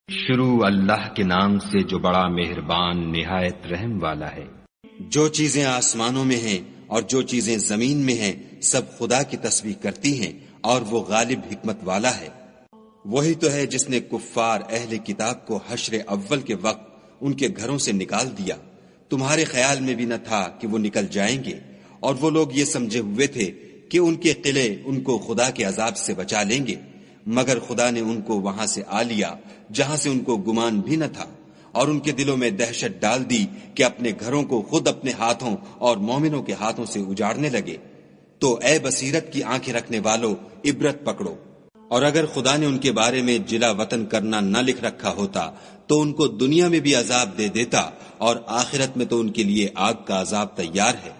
شروع اللہ کے نام سے جو بڑا مہربان نہایت رحم والا ہے۔ جو چیزیں آسمانوں میں ہیں اور جو چیزیں زمین میں ہیں سب خدا کی تسبیح کرتی ہیں اور وہ غالب حکمت والا ہے۔ وہی تو ہے جس نے کفار اہل کتاب کو حشر اول کے وقت ان کے گھروں سے نکال دیا، تمہارے خیال میں بھی نہ تھا کہ وہ نکل جائیں گے، اور وہ لوگ یہ سمجھے ہوئے تھے کہ ان کے قلعے ان کو خدا کے عذاب سے بچا لیں گے، مگر خدا نے ان کو وہاں سے آ لیا جہاں سے ان کو گمان بھی نہ تھا، اور ان کے دلوں میں دہشت ڈال دی کہ اپنے گھروں کو خود اپنے ہاتھوں اور مومنوں کے ہاتھوں سے اجاڑنے لگے۔ تو اے بصیرت کی آنکھیں رکھنے والو، عبرت پکڑو، اور اگر خدا نے ان کے بارے میں جلا وطن کرنا نہ لکھ رکھا ہوتا تو ان کو دنیا میں بھی عذاب دے دیتا، اور آخرت میں تو ان کے لیے آگ کا عذاب تیار ہے۔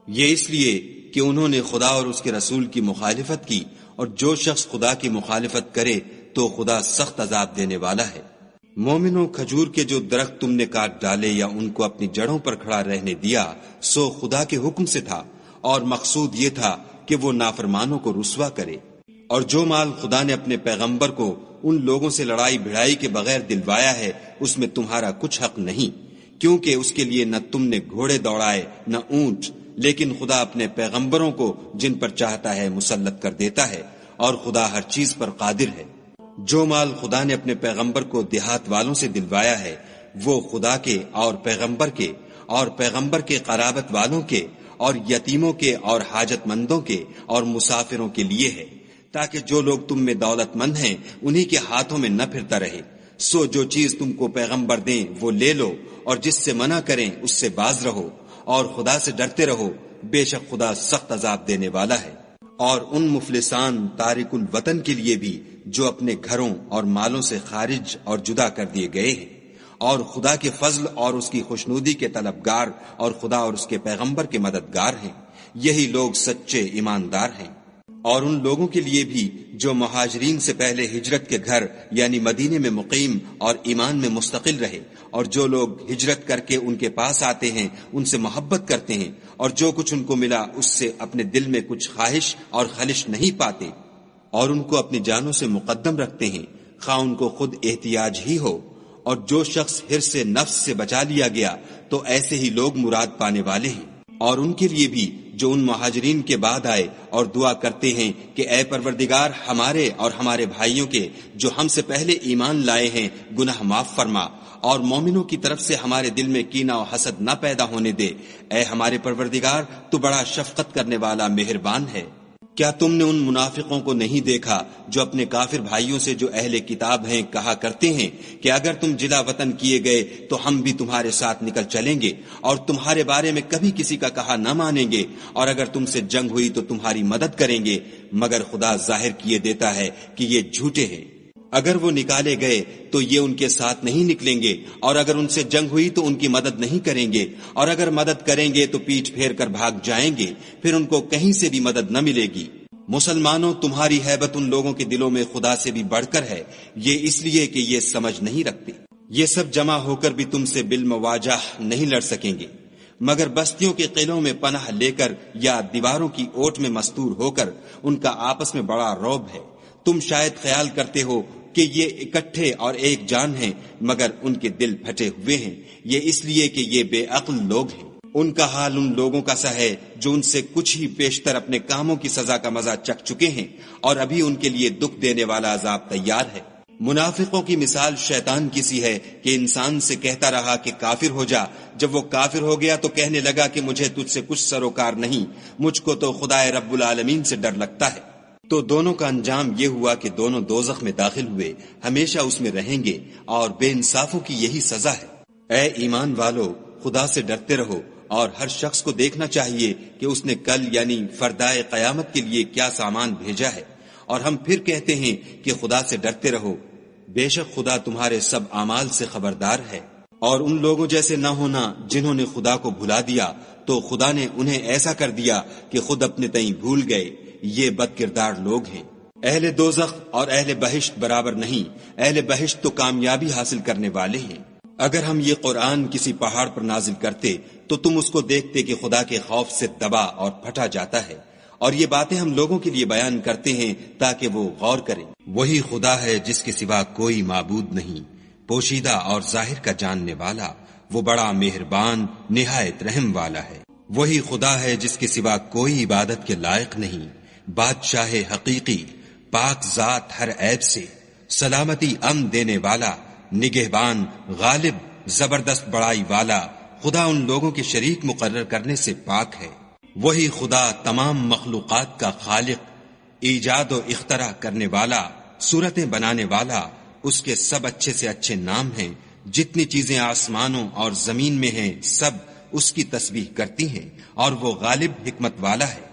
یہ اس لیے کہ انہوں نے خدا اور اس کے رسول کی مخالفت کی، اور جو شخص خدا کی مخالفت کرے تو خدا سخت عذاب دینے والا ہے۔ مومنوں، کھجور کے جو درخت تم نے کاٹ ڈالے یا ان کو اپنی جڑوں پر کھڑا رہنے دیا سو خدا کے حکم سے تھا، اور مقصود یہ تھا کہ وہ نافرمانوں کو رسوا کرے۔ اور جو مال خدا نے اپنے پیغمبر کو ان لوگوں سے لڑائی بھڑائی کے بغیر دلوایا ہے اس میں تمہارا کچھ حق نہیں، کیونکہ اس کے لیے نہ تم نے گھوڑے دوڑائے نہ اونٹ، لیکن خدا اپنے پیغمبروں کو جن پر چاہتا ہے مسلط کر دیتا ہے، اور خدا ہر چیز پر قادر ہے۔ جو مال خدا نے اپنے پیغمبر کو دیہات والوں سے دلوایا ہے وہ خدا کے اور پیغمبر کے قرابت والوں کے اور یتیموں کے اور حاجت مندوں کے اور مسافروں کے لیے ہے، تاکہ جو لوگ تم میں دولت مند ہیں انہی کے ہاتھوں میں نہ پھرتا رہے۔ سو جو چیز تم کو پیغمبر دیں وہ لے لو، اور جس سے منع کریں اس سے باز رہو، اور خدا سے ڈرتے رہو، بے شک خدا سخت عذاب دینے والا ہے۔ اور ان مفلسان تارک الوطن کے لیے بھی جو اپنے گھروں اور مالوں سے خارج اور جدا کر دیے گئے ہیں، اور خدا کے فضل اور اس کی خوشنودی کے طلبگار اور خدا اور اس کے پیغمبر کے مددگار ہیں، یہی لوگ سچے ایماندار ہیں۔ اور ان لوگوں کے لیے بھی جو مہاجرین سے پہلے ہجرت کے گھر یعنی مدینے میں مقیم اور ایمان میں مستقل رہے، اور جو لوگ ہجرت کر کے ان کے پاس آتے ہیں ان سے محبت کرتے ہیں، اور جو کچھ ان کو ملا اس سے اپنے دل میں کچھ خواہش اور خلش نہیں پاتے، اور ان کو اپنی جانوں سے مقدم رکھتے ہیں، خواہ ان کو خود احتیاج ہی ہو۔ اور جو شخص حرص سے نفس سے بچا لیا گیا تو ایسے ہی لوگ مراد پانے والے ہیں۔ اور ان کے لیے بھی جو ان مہاجرین کے بعد آئے اور دعا کرتے ہیں کہ اے پروردگار ہمارے اور ہمارے بھائیوں کے جو ہم سے پہلے ایمان لائے ہیں گناہ معاف فرما، اور مومنوں کی طرف سے ہمارے دل میں کینہ و حسد نہ پیدا ہونے دے، اے ہمارے پروردگار تو بڑا شفقت کرنے والا مہربان ہے۔ کیا تم نے ان منافقوں کو نہیں دیکھا جو اپنے کافر بھائیوں سے جو اہل کتاب ہیں کہا کرتے ہیں کہ اگر تم جلا وطن کیے گئے تو ہم بھی تمہارے ساتھ نکل چلیں گے، اور تمہارے بارے میں کبھی کسی کا کہا نہ مانیں گے، اور اگر تم سے جنگ ہوئی تو تمہاری مدد کریں گے، مگر خدا ظاہر کیے دیتا ہے کہ یہ جھوٹے ہیں۔ اگر وہ نکالے گئے تو یہ ان کے ساتھ نہیں نکلیں گے، اور اگر ان سے جنگ ہوئی تو ان کی مدد نہیں کریں گے، اور اگر مدد کریں گے تو پیٹھ پھیر کر بھاگ جائیں گے، پھر ان کو کہیں سے بھی مدد نہ ملے گی۔ مسلمانوں، تمہاری ہیبت ان لوگوں کے دلوں میں خدا سے بھی بڑھ کر ہے، یہ اس لیے کہ یہ سمجھ نہیں رکھتے۔ یہ سب جمع ہو کر بھی تم سے بالمواجہ نہیں لڑ سکیں گے، مگر بستیوں کے قلعوں میں پناہ لے کر یا دیواروں کی اوٹ میں مستور ہو کر ان کا آپس میں بڑا رعب ہے۔ تم شاید خیال کرتے ہو کہ یہ اکٹھے اور ایک جان ہیں، مگر ان کے دل پھٹے ہوئے ہیں، یہ اس لیے کہ یہ بے عقل لوگ ہیں۔ ان کا حال ان لوگوں کا سا ہے جو ان سے کچھ ہی پیشتر اپنے کاموں کی سزا کا مزہ چکھ چکے ہیں، اور ابھی ان کے لیے دکھ دینے والا عذاب تیار ہے۔ منافقوں کی مثال شیطان کی سی ہے کہ انسان سے کہتا رہا کہ کافر ہو جا، جب وہ کافر ہو گیا تو کہنے لگا کہ مجھے تجھ سے کچھ سروکار نہیں، مجھ کو تو خدا رب العالمین سے ڈر لگتا ہے۔ تو دونوں کا انجام یہ ہوا کہ دونوں دوزخ میں داخل ہوئے، ہمیشہ اس میں رہیں گے، اور بے انصافوں کی یہی سزا ہے۔ اے ایمان والو، خدا سے ڈرتے رہو، اور ہر شخص کو دیکھنا چاہیے کہ اس نے کل یعنی فردائے قیامت کے لیے کیا سامان بھیجا ہے، اور ہم پھر کہتے ہیں کہ خدا سے ڈرتے رہو، بے شک خدا تمہارے سب اعمال سے خبردار ہے۔ اور ان لوگوں جیسے نہ ہونا جنہوں نے خدا کو بھلا دیا تو خدا نے انہیں ایسا کر دیا کہ خود اپنے تئیں بھول گئے، یہ بد کردار لوگ ہیں۔ اہل دوزخ اور اہل بہشت برابر نہیں، اہل بہشت تو کامیابی حاصل کرنے والے ہیں۔ اگر ہم یہ قرآن کسی پہاڑ پر نازل کرتے تو تم اس کو دیکھتے کہ خدا کے خوف سے دبا اور پھٹا جاتا ہے، اور یہ باتیں ہم لوگوں کے لیے بیان کرتے ہیں تاکہ وہ غور کریں۔ وہی خدا ہے جس کے سوا کوئی معبود نہیں، پوشیدہ اور ظاہر کا جاننے والا، وہ بڑا مہربان نہایت رحم والا ہے۔ وہی خدا ہے جس کے سوا کوئی عبادت کے لائق نہیں، بادشاہ حقیقی، پاک ذات ہر عیب سے، سلامتی امن دینے والا، نگہبان، غالب، زبردست بڑائی والا، خدا ان لوگوں کے شریک مقرر کرنے سے پاک ہے۔ وہی خدا تمام مخلوقات کا خالق، ایجاد و اختراع کرنے والا، صورتیں بنانے والا، اس کے سب اچھے سے اچھے نام ہیں۔ جتنی چیزیں آسمانوں اور زمین میں ہیں سب اس کی تسبیح کرتی ہیں، اور وہ غالب حکمت والا ہے۔